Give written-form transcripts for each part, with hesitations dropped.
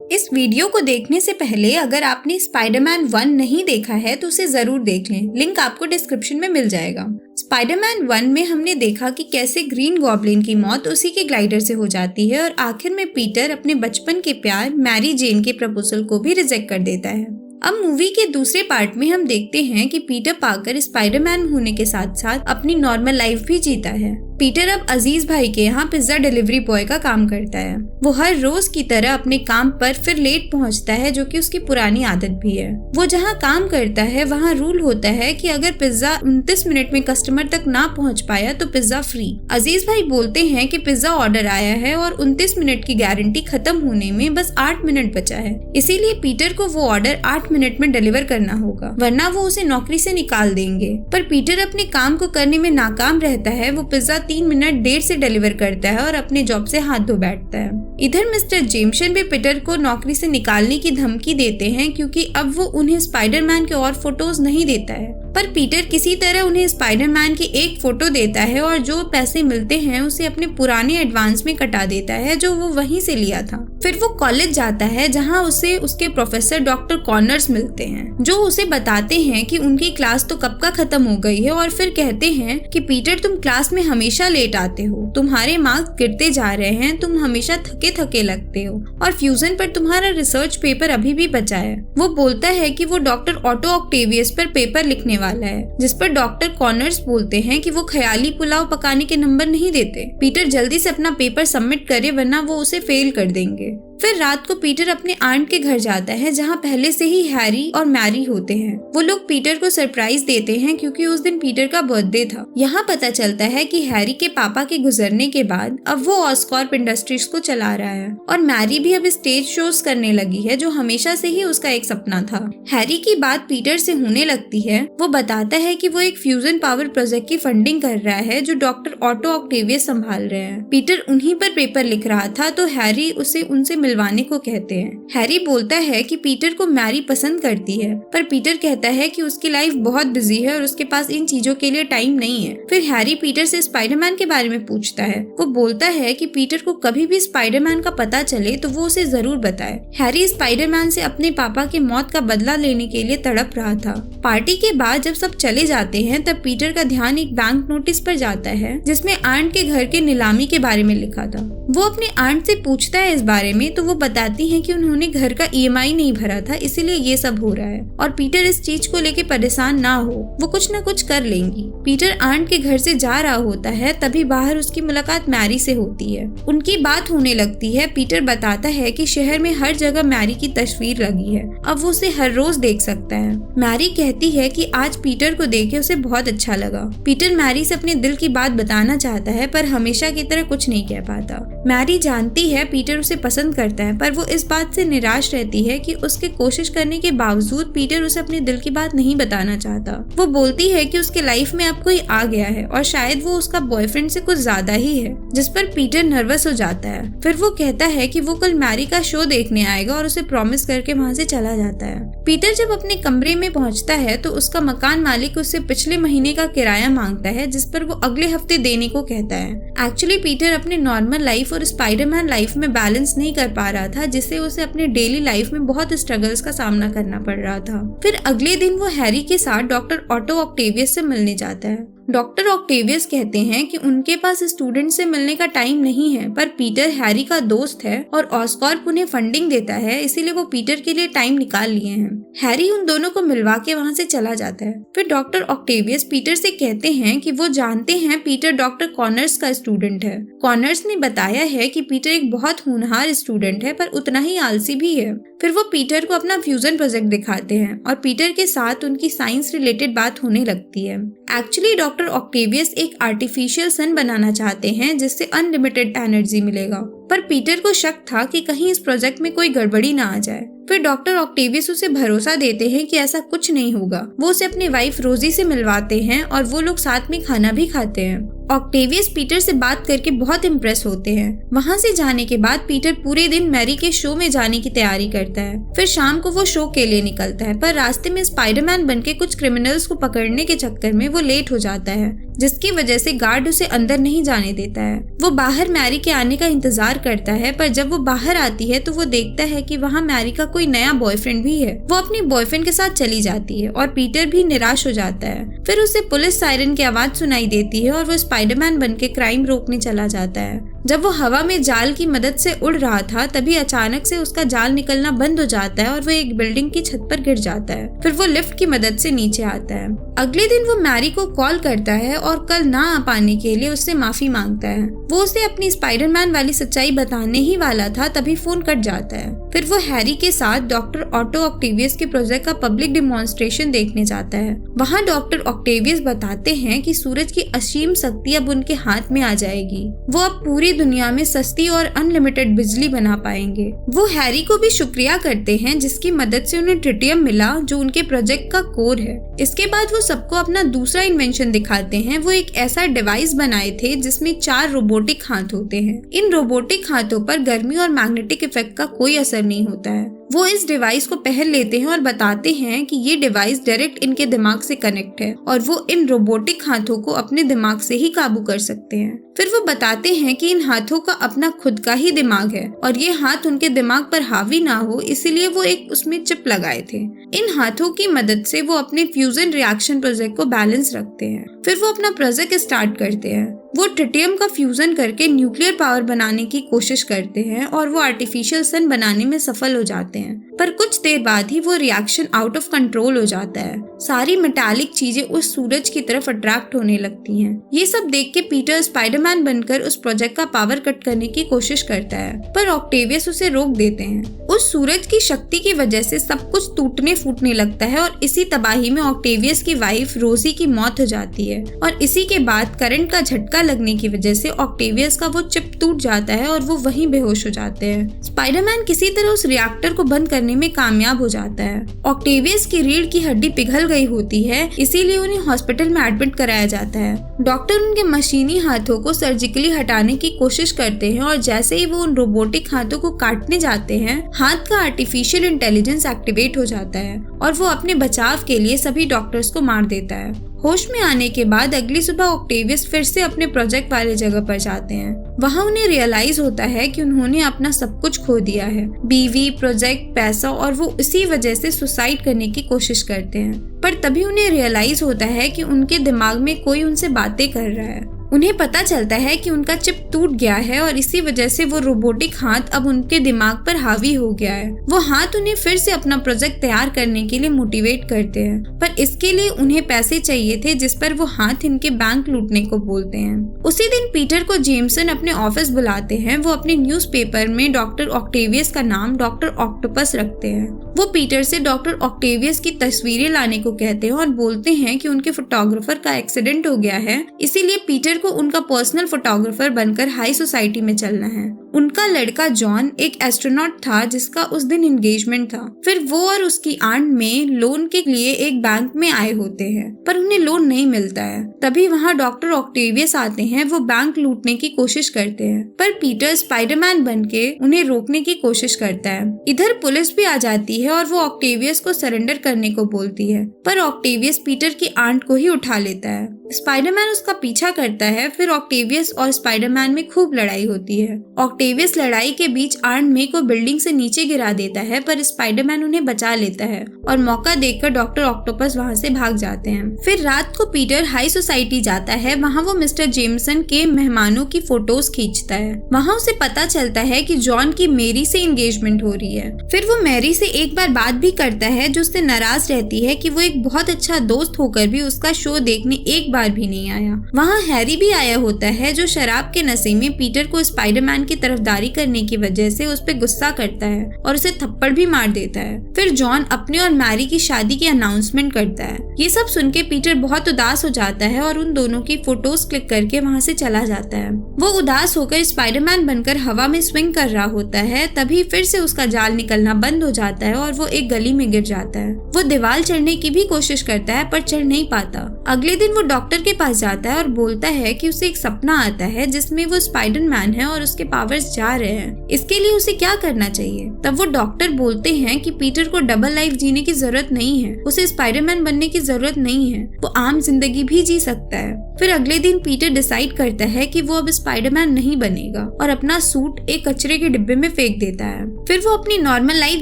इस वीडियो को देखने से पहले अगर आपने स्पाइडरमैन 1 नहीं देखा है तो उसे जरूर देख लें, लिंक आपको डिस्क्रिप्शन में मिल जाएगा। स्पाइडरमैन 1 में हमने देखा कि कैसे ग्रीन गॉब्लिन की मौत उसी के ग्लाइडर से हो जाती है और आखिर में पीटर अपने बचपन के प्यार मैरी जेन के प्रपोजल को भी रिजेक्ट कर देता है। अब मूवी के दूसरे पार्ट में हम देखते हैं कि पीटर पार्कर स्पाइडरमैन होने के साथ साथ अपनी नॉर्मल लाइफ भी जीता है। पीटर अब अजीज भाई के यहाँ पिज्जा डिलीवरी बॉय का काम करता है। वो हर रोज की तरह अपने काम पर फिर लेट पहुँचता है, जो कि उसकी पुरानी आदत भी है। वो जहाँ काम करता है वहाँ रूल होता है कि अगर पिज्जा 29 मिनट में कस्टमर तक ना पहुँच पाया तो पिज्जा फ्री। अजीज भाई बोलते हैं कि पिज्जा ऑर्डर आया है और 29 मिनट की गारंटी खत्म होने में बस 8 मिनट बचा है, इसीलिए पीटर को वो ऑर्डर 8 मिनट में डिलीवर करना होगा, वरना वो उसे नौकरी से निकाल देंगे। पर पीटर अपने काम को करने में नाकाम रहता है। वो पिज्जा 3 मिनट देर से डिलीवर करता है और अपने जॉब से हाथ धो बैठता है। इधर मिस्टर जेमसन भी पीटर को नौकरी से निकालने की धमकी देते हैं, क्योंकि अब वो उन्हें स्पाइडरमैन के और फोटोज नहीं देता है। पर पीटर किसी तरह उन्हें स्पाइडरमैन की एक फोटो देता है और जो पैसे मिलते हैं उसे अपने पुराने एडवांस में कटा देता है, जो वो वहीं से लिया था। फिर वो कॉलेज जाता है, जहाँ उसे उसके प्रोफेसर डॉक्टर कॉर्नर्स मिलते हैं, जो उसे बताते हैं कि उनकी क्लास तो कब का खत्म हो गई है और फिर कहते हैं कि पीटर तुम क्लास में हमेशा लेट आते हो, तुम्हारे मार्क्स गिरते जा रहे हैं, तुम हमेशा थके थके लगते हो और फ्यूजन पर तुम्हारा रिसर्च पेपर अभी भी बचा है। वो बोलता है कि वो डॉक्टर ऑटो ऑक्टेवियस पर पेपर लिखने वाला है, जिस पर डॉक्टर कॉर्नर्स बोलते हैं कि वो ख्याली पुलाव पकाने के नंबर नहीं देते। पीटर जल्दी से अपना पेपर सबमिट करे, वरना वो उसे फेल कर देंगे। फिर रात को पीटर अपने आंट के घर जाता है, जहाँ पहले से ही हैरी और मैरी होते हैं। वो लोग पीटर को सरप्राइज देते हैं, क्योंकि उस दिन पीटर का बर्थडे था। यहाँ पता चलता है कि हैरी के पापा के गुजरने के बाद अब वो ऑस्कॉर्प इंडस्ट्रीज को चला रहा है और मैरी भी अब स्टेज शोज करने लगी है, जो हमेशा से ही उसका एक सपना था। हैरी की बात पीटर से होने लगती है। वो बताता है कि वो एक फ्यूजन पावर प्रोजेक्ट की फंडिंग कर रहा है, जो डॉक्टर ऑटो ऑक्टेवियस संभाल रहे हैं। पीटर उन्हीं पर पेपर लिख रहा था, तो हैरी उसे उनसे मिलवाने को कहते हैं। हैरी बोलता है कि पीटर को मैरी पसंद करती है, पर पीटर कहता है कि उसकी लाइफ बहुत बिजी है और उसके पास इन चीजों के लिए टाइम नहीं है। फिर हैरी पीटर से स्पाइडरमैन के बारे में पूछता है। वो बोलता है कि पीटर को कभी भी स्पाइडरमैन का पता चले तो वो उसे जरूर बताए। हैरी स्पाइडरमैन से अपने पापा की मौत का बदला लेने के लिए तड़प रहा था। पार्टी के बाद जब सब चले जाते हैं, तब पीटर का ध्यान एक बैंक नोटिस पर जाता है, जिसमें आंट के घर के नीलामी के बारे में लिखा था। वो अपने आंट से पूछता है इस बारे में, तो वो बताती हैं कि उन्होंने घर का EMI नहीं भरा था, इसीलिए ये सब हो रहा है और पीटर इस चीज को लेके परेशान ना हो, वो कुछ न कुछ कर लेंगी। पीटर आंट के घर से जा रहा होता है, तभी बाहर उसकी मुलाकात मैरी से होती है। उनकी बात होने लगती है। पीटर बताता है कि शहर में हर जगह मैरी की तस्वीर लगी है, अब वो उसे हर रोज देख सकता है। मैरी कहती है कि आज पीटर को देखे उसे बहुत अच्छा लगा। पीटर मैरी से अपने दिल की बात बताना चाहता है, पर हमेशा की तरह कुछ नहीं कह पाता। मैरी जानती है पीटर उसे पसंद करता है, पर वो इस बात से निराश रहती है कि उसके कोशिश करने के बावजूद पीटर उसे अपने दिल की बात नहीं बताना चाहता। वो बोलती है कि उसके लाइफ में अब कोई आ गया है और शायद वो उसका बॉयफ्रेंड से कुछ ज्यादा ही है, जिस पर पीटर नर्वस हो जाता है। फिर वो कहता है कि वो कल मैरी का शो देखने आएगा और उसे प्रॉमिस करके वहाँ से चला जाता है। पीटर जब अपने कमरे में पहुँचता है तो उसका मकान मालिक उससे पिछले महीने का किराया मांगता है, जिस पर वो अगले हफ्ते देने को कहता है। एक्चुअली पीटर अपने नॉर्मल लाइफ और स्पाइडरमैन लाइफ में बैलेंस नहीं कर पा रहा था, जिससे उसे अपने डेली लाइफ में बहुत स्ट्रगल्स का सामना करना पड़ रहा था। फिर अगले दिन वो हैरी के साथ डॉक्टर ऑटो ऑक्टेवियस से मिलने जाता है। डॉक्टर ऑक्टेवियस कहते हैं कि उनके पास स्टूडेंट से मिलने का टाइम नहीं है, पर पीटर हैरी का दोस्त है और ऑस्कॉर्प उन्हें फंडिंग देता है, इसीलिए वो पीटर के लिए टाइम निकाल लिए हैं। हैरी उन दोनों को मिलवा के वहाँ से चला जाता है। फिर डॉक्टर ऑक्टेवियस पीटर से कहते हैं कि वो जानते हैं पीटर डॉक्टर कॉर्नर्स का स्टूडेंट है। कॉर्नर्स ने बताया है कि पीटर एक बहुत होनहार स्टूडेंट है, पर उतना ही आलसी भी है। फिर वो पीटर को अपना फ्यूजन प्रोजेक्ट दिखाते हैं और पीटर के साथ उनकी साइंस रिलेटेड बात होने लगती है। एक्चुअली डॉक्टर ऑक्टेवियस एक आर्टिफिशियल सन बनाना चाहते हैं, जिससे अनलिमिटेड एनर्जी मिलेगा, पर पीटर को शक था कि कहीं इस प्रोजेक्ट में कोई गड़बड़ी ना आ जाए। फिर डॉक्टर ऑक्टेवियस उसे भरोसा देते हैं कि ऐसा कुछ नहीं होगा। वो उसे अपनी वाइफ रोजी से मिलवाते हैं और वो लोग साथ में खाना भी खाते हैं। ऑक्टेवियस पीटर से बात करके बहुत इम्प्रेस होते हैं। वहाँ से जाने के बाद पीटर पूरे दिन मैरी के शो में जाने की तैयारी करता है। फिर शाम को वो शो के लिए निकलता है, पर रास्ते में स्पाइडरमैन बनके कुछ क्रिमिनल्स को पकड़ने के चक्कर में वो लेट हो जाता है, जिसकी वजह से गार्ड उसे अंदर नहीं जाने देता है। वो बाहर मैरी के आने का इंतजार करता है, पर जब वो बाहर आती है तो वो देखता है कि वहाँ मैरी का कोई नया बॉयफ्रेंड भी है। वो अपने बॉयफ्रेंड के साथ चली जाती है और पीटर भी निराश हो जाता है। फिर उसे पुलिस सायरन की आवाज सुनाई देती है और वो स्पाइडरमैन बनके क्राइम रोकने चला जाता है। जब वो हवा में जाल की मदद से उड़ रहा था तभी अचानक से उसका जाल निकलना बंद हो जाता है और वो एक बिल्डिंग की छत पर गिर जाता है। फिर वो लिफ्ट की मदद से नीचे आता है। अगले दिन वो मैरी को कॉल करता है और कल ना आ पाने के लिए उससे माफी मांगता है। वो उसे अपनी स्पाइडरमैन वाली सच्चाई बताने ही वाला था, तभी फोन कट जाता है। फिर वो हैरी के साथ डॉक्टर ऑटो ऑक्टेवियस के प्रोजेक्ट का पब्लिक डिमॉन्स्ट्रेशन देखने जाता है। वहाँ डॉक्टर ऑक्टेवियस बताते हैं कि सूरज की असीम शक्ति अब उनके हाथ में आ जाएगी। वो अब पूरी दुनिया में सस्ती और अनलिमिटेड बिजली बना पाएंगे। वो हैरी को भी शुक्रिया करते हैं जिसकी मदद से उन्हें ट्रिटियम मिला, जो उनके प्रोजेक्ट का कोर है। इसके बाद वो सबको अपना दूसरा इन्वेंशन दिखाते हैं। वो एक ऐसा डिवाइस बनाए थे जिसमें 4 रोबोटिक हाथ होते हैं। इन रोबोटिक हाथों पर गर्मी और मैग्नेटिक इफेक्ट का कोई असर नहीं होता है। वो इस डिवाइस को पहन लेते हैं और बताते हैं कि ये डिवाइस डायरेक्ट इनके दिमाग से कनेक्ट है और वो इन रोबोटिक हाथों को अपने दिमाग से ही काबू कर सकते हैं। फिर वो बताते हैं कि इन हाथों का अपना खुद का ही दिमाग है और ये हाथ उनके दिमाग पर हावी ना हो, इसीलिए वो एक उसमें चिप लगाए थे। इन हाथों की मदद से वो अपने फ्यूजन रिएक्शन प्रोजेक्ट को बैलेंस रखते हैं। फिर वो अपना प्रोजेक्ट स्टार्ट करते हैं। वो ट्रिटियम का फ्यूजन करके न्यूक्लियर पावर बनाने की कोशिश करते हैं और वो आर्टिफिशियल सन बनाने में सफल हो जाते हैं। पर कुछ देर बाद ही वो रिएक्शन आउट ऑफ कंट्रोल हो जाता है। सारी मेटालिक चीजें उस सूरज की तरफ अट्रैक्ट होने लगती हैं। ये सब देख के पीटर स्पाइडरमैन बनकर उस प्रोजेक्ट का पावर कट करने की कोशिश करता है, पर ऑक्टेवियस उसे रोक देते हैं। उस सूरज की शक्ति की वजह से सब कुछ टूटने फूटने लगता है और इसी तबाही में ऑक्टेवियस की वाइफ रोजी की मौत हो जाती है और इसी के बाद करंट का झटका लगने की वजह से ऑक्टेवियस का वो चिप टूट जाता है और वो वहीं बेहोश हो जाते हैं। स्पाइडरमैन किसी तरह उस रिएक्टर को बंद करने में कामयाब हो जाता है। ऑक्टेवियस की रीढ़ की हड्डी पिघल गई होती है, इसीलिए उन्हें हॉस्पिटल में एडमिट कराया जाता है। डॉक्टर उनके मशीनी हाथों को सर्जिकली हटाने की कोशिश करते हैं और जैसे ही वो उन रोबोटिक हाथों को काटने जाते हैं, हाथ का आर्टिफिशियल इंटेलिजेंस एक्टिवेट हो जाता है और वो अपने बचाव के लिए सभी डॉक्टर्स को मार देता है। होश में आने के बाद अगली सुबह ऑक्टेवियस फिर से अपने प्रोजेक्ट वाले जगह पर जाते हैं। वहाँ उन्हें रियलाइज होता है कि उन्होंने अपना सब कुछ खो दिया है, बीवी, प्रोजेक्ट, पैसा, और वो इसी वजह से सुसाइड करने की कोशिश करते हैं। पर तभी उन्हें रियलाइज होता है कि उनके दिमाग में कोई उनसे बातें कर रहा है। उन्हें पता चलता है कि उनका चिप टूट गया है और इसी वजह से वो रोबोटिक हाथ अब उनके दिमाग पर हावी हो गया है। वो हाथ उन्हें फिर से अपना प्रोजेक्ट तैयार करने के लिए मोटिवेट करते हैं, पर इसके लिए उन्हें पैसे चाहिए थे, जिस पर वो हाथ इनके बैंक लूटने को बोलते हैं। उसी दिन पीटर को जेमसन अपने ऑफिस बुलाते हैं। वो अपने न्यूज़पेपर में डॉक्टर ऑक्टेवियस का नाम डॉक्टर ऑक्टोपस रखते हैं। वो पीटर से डॉक्टर ऑक्टेवियस की तस्वीरें लाने को कहते हैं और बोलते हैं कि उनके फोटोग्राफर का एक्सीडेंट हो गया है, इसीलिए पीटर को उनका पर्सनल फोटोग्राफर बनकर हाई सोसाइटी में चलना है। उनका लड़का जॉन एक एस्ट्रोनॉट था जिसका उस दिन एंगेजमेंट था। फिर वो और उसकी आंट में लोन के लिए एक बैंक में आए होते हैं, पर उन्हें लोन नहीं मिलता है। तभी वहाँ डॉक्टर ऑक्टेवियस आते हैं। वो बैंक लूटने की कोशिश करते हैं, पर पीटर स्पाइडरमैन बनके उन्हें रोकने की कोशिश करता है। इधर पुलिस भी आ जाती है और वो ऑक्टेवियस को सरेंडर करने को बोलती है, पर ऑक्टेवियस पीटर की आंट को ही उठा लेता है। स्पाइडरमैन उसका पीछा करता है। फिर ऑक्टेवियस और स्पाइडरमैन में खूब लड़ाई होती है। ऑक्टेवियस लड़ाई के बीच आंट मे को बिल्डिंग से नीचे गिरा देता है, पर स्पाइडरमैन उन्हें बचा लेता है और मौका देखकर डॉक्टर ऑक्टोपस वहाँ से भाग जाते हैं। फिर रात को पीटर हाई सोसाइटी जाता है। वहाँ वो मिस्टर जेमसन के मेहमानों की फोटोज खींचता है। वहाँ उसे पता चलता है कि जॉन की मैरी से एंगेजमेंट हो रही है। फिर वो मैरी से एक बार बात भी करता है, जो उससे नाराज रहती है कि वो एक बहुत अच्छा दोस्त होकर भी उसका शो देखने एक बार भी नहीं आया। वहाँ हैरी भी आया होता है, जो शराब के नशे में पीटर को स्पाइडरमैन की तरफदारी करने की वजह से उस पर गुस्सा करता है और उसे थप्पड़ भी मार देता है। फिर जॉन अपने और मैरी की शादी की अनाउंसमेंट करता है। ये सब सुन के पीटर बहुत उदास हो जाता है और उन दोनों की फोटोज क्लिक करके वहाँ से चला जाता है। वो उदास होकर स्पाइडरमैन बनकर हवा में स्विंग कर रहा होता है। तभी फिर से उसका जाल निकलना बंद हो जाता है और वो एक गली में गिर जाता है। वो दीवार चढ़ने की भी कोशिश करता है, पर चढ़ नहीं पाता। अगले दिन वो डॉक्टर के पास जाता है और बोलता है कि उसे एक सपना आता है जिसमें वो स्पाइडरमैन है और उसके पावर्स जा रहे हैं। इसके लिए उसे क्या करना चाहिए? तब वो डॉक्टर बोलते हैं कि पीटर को डबल लाइफ जीने की जरूरत नहीं है, उसे स्पाइडरमैन बनने की जरूरत नहीं है, वो आम जिंदगी भी जी सकता है। फिर अगले दिन पीटर डिसाइड करता है कि वो अब स्पाइडरमैन नहीं बनेगा और अपना सूट एक कचरे के डिब्बे में फेंक देता है। फिर वो अपनी नॉर्मल लाइफ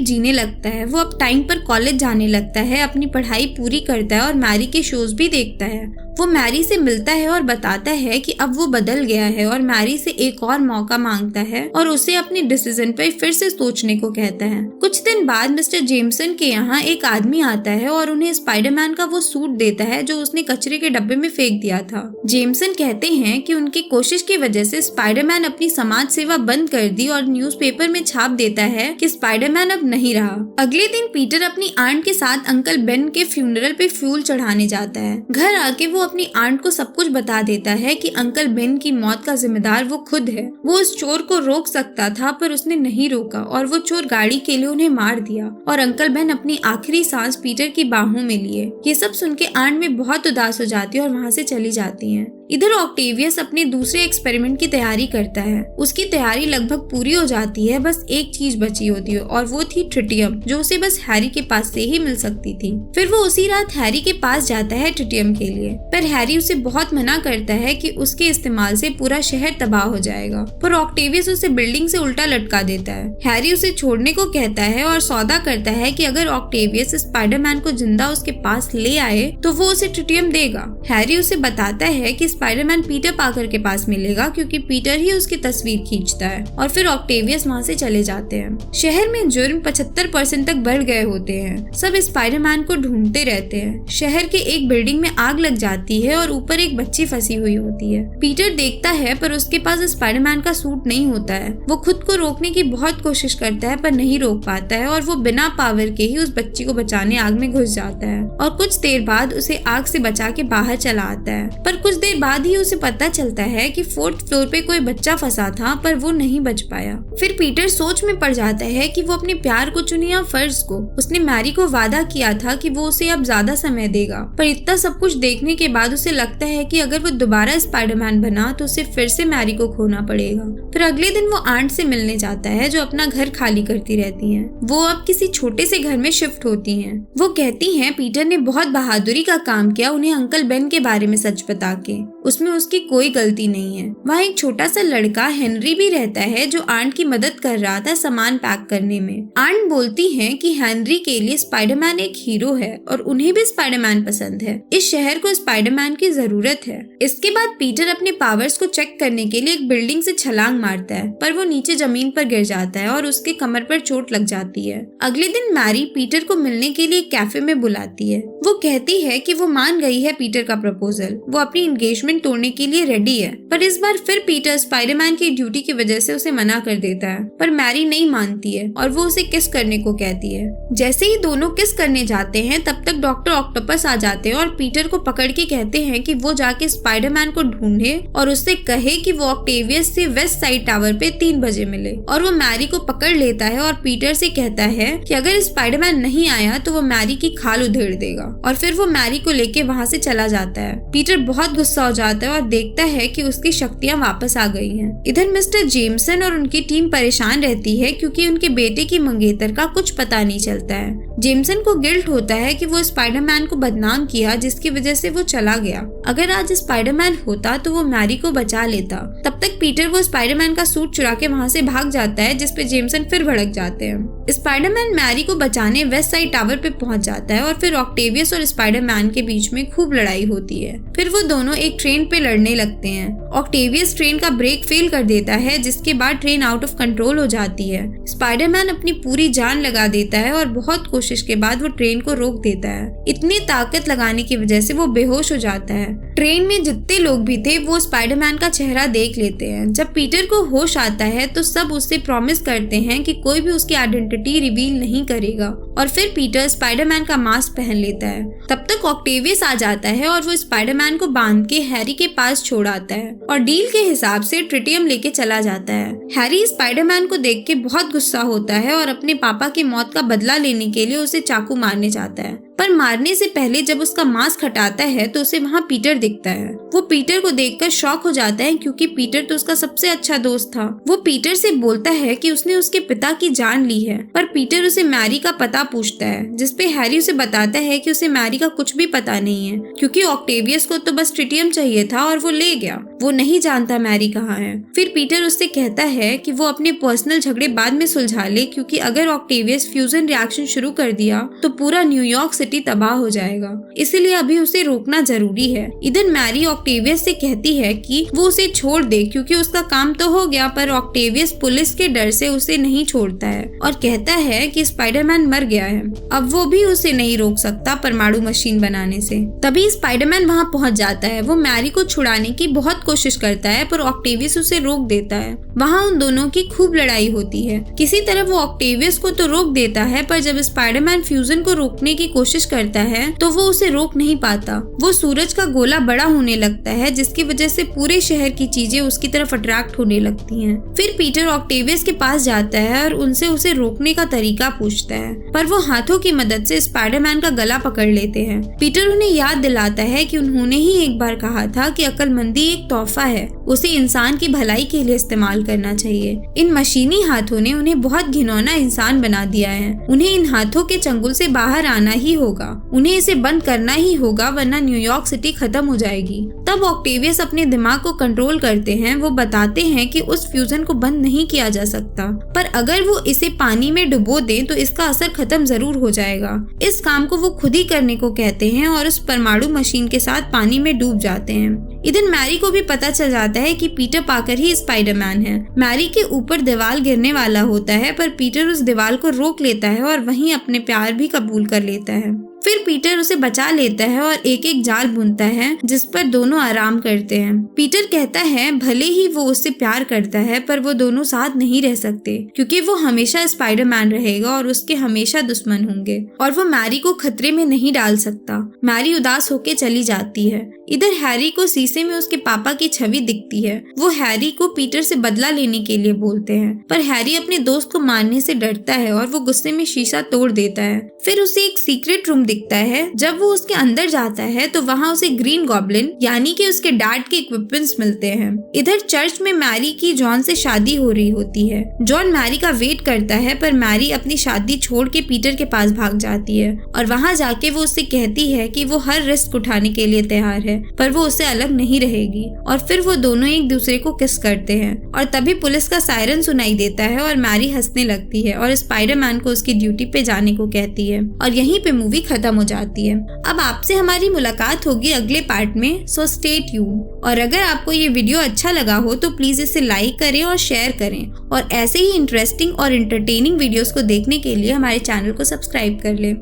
जीने लगता है। वो अब टाइम पर कॉलेज जाने लगता है, अपनी पढ़ाई पूरी करता है और मैरी के शोज भी देखता है। वो मैरी से मिलता है और बताता है कि अब वो बदल गया है और मैरी से एक और मौका मांगता है और उसे अपने डिसीजन पर फिर से सोचने को कहता है। कुछ दिन बाद मिस्टर जेमसन के यहाँ एक आदमी आता है और उन्हें स्पाइडरमैन का वो सूट देता है जो उसने कचरे के डब्बे में फेंक दिया था। जेमसन कहते हैं कि उनकी कोशिश की वजह से स्पाइडरमैन अपनी समाज सेवा बंद कर दी और न्यूज़पेपर में छाप देता है कि स्पाइडरमैन अब नहीं रहा। अगले दिन पीटर अपनी आंट के साथ अंकल बेन के फ्यूनरल पे फ्यूल चढ़ाने जाता है। घर आके वो अपनी आंट को सब कुछ बता देता है कि अंकल बेन की मौत का जिम्मेदार वो खुद है। वो उस चोर को रोक सकता था पर उसने नहीं रोका और वो चोर गाड़ी के लिए उन्हें मार दिया और अंकल बेन अपनी आखिरी सांस पीटर की बाहों में लिए। ये सब सुन के आंट में बहुत उदास हो जाती है और वहाँ से चली जाती है। इधर ऑक्टेवियस अपने दूसरे एक्सपेरिमेंट की तैयारी करता है। उसकी तैयारी लगभग पूरी हो जाती है, बस एक चीज बची होती है और वो थी ट्रिटियम, जो उसे बस हैरी के पास से ही मिल सकती थी। फिर वो उसी रात हैरी के पास जाता है ट्रिटियम के लिए, पर हैरी उसे बहुत मना करता है कि उसके इस्तेमाल से पूरा शहर तबाह हो जाएगा। पर ऑक्टेवियस उसे बिल्डिंग से उल्टा लटका देता है। हैरी उसे छोड़ने को कहता है और सौदा करता है कि अगर ऑक्टेवियस स्पाइडरमैन को जिंदा उसके पास ले आए तो वो उसे ट्रिटियम देगा। हैरी उसे बताता है कि स्पाइडरमैन पीटर पार्कर के पास मिलेगा क्योंकि पीटर ही उसकी तस्वीर खींचता है और फिर ऑक्टेवियस वहाँ से चले जाते हैं। शहर में जुर्म 75% तक बढ़ गए होते हैं। सब स्पाइडरमैन को ढूंढते रहते हैं। शहर के एक बिल्डिंग में आग लग जाती है और ऊपर एक बच्ची फंसी हुई होती है। पीटर देखता है पर उसके पास स्पाइडरमैन का सूट नहीं होता है। वो खुद को रोकने की बहुत कोशिश करता है पर नहीं रोक पाता है और वो बिना पावर के ही उस बच्ची को बचाने आग में घुस जाता है और कुछ देर बाद उसे आग से बचा के बाहर चला आता है। पर कुछ देर बाद ही उसे पता चलता है कि 4th फ्लोर पे कोई बच्चा फंसा था पर वो नहीं बच पाया। फिर पीटर सोच में पड़ जाता है कि वो अपने प्यार को चुने या फर्ज को। उसने मैरी को वादा किया था कि वो उसे अब ज्यादा समय देगा, पर इतना सब कुछ देखने के बाद उसे लगता है कि अगर वो दोबारा स्पाइडरमैन बना तो उसे फिर से मैरी को खोना पड़ेगा। फिर अगले दिन वो आंट से मिलने जाता है जो अपना घर खाली करती रहती हैं। वो अब किसी छोटे से घर में शिफ्ट होती हैं। वो कहती हैं पीटर ने बहुत बहादुरी का काम किया उन्हें अंकल बेन के बारे में सच बता के। उसमें उसकी कोई गलती नहीं है। वहाँ एक छोटा सा लड़का हेनरी भी रहता है जो आंट की मदद कर रहा था सामान पैक करने में। आंट बोलती है कि हेनरी के लिए स्पाइडरमैन एक हीरो है और उन्हें भी स्पाइडरमैन पसंद है। इस शहर को स्पाइडरमैन की जरूरत है। इसके बाद पीटर अपने पावर्स को चेक करने के लिए एक बिल्डिंग से छलांग मारता है पर वो नीचे जमीन पर गिर जाता है और उसके कमर पर चोट लग जाती है। अगले दिन मैरी पीटर को मिलने के लिए कैफे में बुलाती है। वो कहती है कि वो मान गई है पीटर का प्रपोजल। वो अपनी एंगेजमेंट तोड़ने के लिए रेडी है, पर इस बार फिर पीटर स्पाइडरमैन की ड्यूटी की वजह से उसे मना कर देता है। पर मैरी नहीं मानती है और वो उसे किस करने को कहती है। जैसे ही दोनों किस करने जाते हैं तब तक डॉक्टर ऑक्टोपस आ जाते हैं और पीटर को पकड़ के कहते हैं कि वो जाके स्पाइडरमैन को ढूंढे और उससे कहे कि वो ऑक्टेवियस से वेस्ट साइड टावर पे 3 बजे मिले। और वो मैरी को पकड़ लेता है और पीटर से कहता है कि अगर स्पाइडरमैन नहीं आया तो वो मैरी की खाल उधेड़ देगा और फिर वो मैरी को लेके वहाँ से चला जाता है। पीटर बहुत गुस्सा हो जाता है और देखता है कि उसकी शक्तियाँ वापस आ गई हैं। इधर मिस्टर जेमसन और उनकी टीम परेशान रहती है क्योंकि उनके बेटे की मंगेतर का कुछ पता नहीं चलता है। जेमसन को गिल्ट होता है कि वो स्पाइडरमैन को बदनाम किया जिसकी वजह से वो चला गया। अगर आज स्पाइडरमैन होता तो वो मैरी को बचा लेता। तब तक पीटर वो स्पाइडरमैन का सूट चुरा के वहाँ से भाग जाता है जिसपे जेमसन फिर भड़क जाते हैं। स्पाइडरमैन मैरी को बचाने वेस्ट साइड टावर पे पहुंच जाता है और फिर ऑक्टेवियस और स्पाइडरमैन के बीच में खूब लड़ाई होती है। फिर वो दोनों एक ट्रेन पे लड़ने लगते हैं। ऑक्टेवियस ट्रेन का ब्रेक फेल कर देता है जिसके बाद ट्रेन आउट ऑफ कंट्रोल हो जाती है। स्पाइडरमैन अपनी पूरी जान लगा देता है और बहुत कोशिश के बाद वो ट्रेन को रोक देता है। इतनी ताकत लगाने की वजह से वो बेहोश हो जाता है। ट्रेन में जितने लोग भी थे वो स्पाइडरमैन का चेहरा देख लेते हैं। जब पीटर को होश आता है तो सब उससे प्रॉमिस करते हैं कि कोई भी उसकी आइडेंटिटी रिवील नहीं करेगा और फिर पीटर स्पाइडरमैन का मास्क पहन लेता है। तब तक ऑक्टेवियस आ जाता है और वो स्पाइडरमैन को बांध के हैरी के पास छोड़ आता है और डील के हिसाब से ट्रिटियम लेके चला जाता है। हैरी स्पाइडरमैन को देख के बहुत गुस्सा होता है और अपने पापा की मौत का बदला लेने के लिए उसे चाकू मारने जाता है, पर मारने से पहले जब उसका मास्क हटाता है तो उसे वहाँ पीटर दिखता है। वो पीटर को देखकर शॉक हो जाता है क्योंकि पीटर तो उसका सबसे अच्छा दोस्त था। वो पीटर से बोलता है कि उसने उसके पिता की जान ली है, पर पीटर उसे मैरी का पता पूछता है, जिसपे हैरी उसे बताता है कि उसे मैरी का कुछ भी पता नहीं है क्योंकि ऑक्टेवियस को तो बस ट्रिटियम चाहिए था और वो ले गया। वो नहीं जानता मैरी कहाँ है। फिर पीटर उससे कहता है कि वो अपने पर्सनल झगड़े बाद में सुलझा ले क्योंकि अगर ऑक्टेवियस फ्यूजन रिएक्शन शुरू कर दिया तो पूरा न्यूयॉर्क सिटी तबाह हो जाएगा, इसीलिए अभी उसे रोकना जरूरी है। इधर मैरी ऑक्टेवियस से कहती है कि वो उसे छोड़ दे क्योंकि उसका काम तो हो गया, पर ऑक्टेवियस पुलिस के डर से उसे नहीं छोड़ता है और कहता है कि स्पाइडरमैन मर गया है, अब वो भी उसे नहीं रोक सकता परमाणु मशीन बनाने से। तभी स्पाइडरमैन वहाँ पहुँच जाता है। वो मैरी को छुड़ाने की बहुत कोशिश करता है पर ऑक्टेवियस उसे रोक देता है। वहाँ उन दोनों की खूब लड़ाई होती है। किसी तरह वो ऑक्टेवियस को तो रोक देता है, पर जब स्पाइडरमैन फ्यूजन को रोकने की कोशिश करता है तो वो उसे रोक नहीं पाता। वो सूरज का गोला बड़ा होने लगता है जिसकी वजह से पूरे शहर की चीजें उसकी तरफ अट्रैक्ट होने लगती हैं। फिर पीटर ऑक्टेवियस के पास जाता है और उनसे उसे रोकने का तरीका पूछता है, पर वो हाथों की मदद से स्पाइडरमैन का गला पकड़ लेते हैं। पीटर उन्हें याद दिलाता है कि उन्होंने ही एक बार कहा था कि अक्लमंदी एक तोहफा है, उसे इंसान की भलाई के लिए इस्तेमाल करना चाहिए। इन मशीनी हाथों ने उन्हें बहुत घिनौना इंसान बना दिया है। उन्हें इन हाथों के चंगुल से बाहर आना ही होगा, उन्हें इसे बंद करना ही होगा, वरना न्यूयॉर्क सिटी खत्म हो जाएगी। तब ऑक्टेवियस अपने दिमाग को कंट्रोल करते हैं। वो बताते हैं कि उस फ्यूजन को बंद नहीं किया जा सकता, पर अगर वो इसे पानी में डुबो दें तो इसका असर खत्म जरूर हो जाएगा। इस काम को वो खुद ही करने को कहते हैं और उस परमाणु मशीन के साथ पानी में डूब जाते हैं। इधर मैरी को भी पता चल जाता है कि पीटर पाकर ही स्पाइडरमैन है। मैरी के ऊपर दीवार गिरने वाला होता है, पर पीटर उस दीवार को रोक लेता है और वहीं अपने प्यार भी कबूल कर लेता है। फिर पीटर उसे बचा लेता है और एक एक जाल बुनता है जिस पर दोनों आराम करते हैं। पीटर कहता है भले ही वो उससे प्यार करता है, पर वो दोनों साथ नहीं रह सकते क्योंकि वो हमेशा स्पाइडरमैन रहेगा और उसके हमेशा दुश्मन होंगे और वो मैरी को खतरे में नहीं डाल सकता। मैरी उदास होके चली जाती है। इधर हैरी को शीशे में उसके पापा की छवि दिखती है। वो हैरी को पीटर से बदला लेने के लिए बोलते हैं, पर हैरी अपने दोस्त को मारने से डरता है और वो गुस्से में शीशा तोड़ देता है। फिर उसे एक सीक्रेट रूम दिखता है। जब वो उसके अंदर जाता है तो वहाँ उसे ग्रीन गॉब्लिन यानी कि उसके डैड के इक्विपमेंट्स मिलते हैं। इधर चर्च में मैरी की जॉन से शादी हो रही होती है। जॉन मैरी का वेट करता है, पर मैरी अपनी शादी छोड़ के पीटर के पास भाग जाती है और वहाँ जाके वो उससे कहती है कि वो हर रिस्क उठाने के लिए तैयार है, पर वो उससे अलग नहीं रहेगी। और फिर वो दोनों एक दूसरे को किस करते हैं और तभी पुलिस का सायरन सुनाई देता है और मैरी हंसने लगती है और स्पाइडरमैन को उसकी ड्यूटी पे जाने को कहती है और यहीं पे मूवी खत्म हो जाती है। अब आपसे हमारी मुलाकात होगी अगले पार्ट में, सो स्टे ट्यून। और अगर आपको ये वीडियो अच्छा लगा हो तो प्लीज इसे लाइक करें और शेयर करें और ऐसे ही इंटरेस्टिंग और एंटरटेनिंग वीडियोस को देखने के लिए हमारे चैनल को सब्सक्राइब कर लें।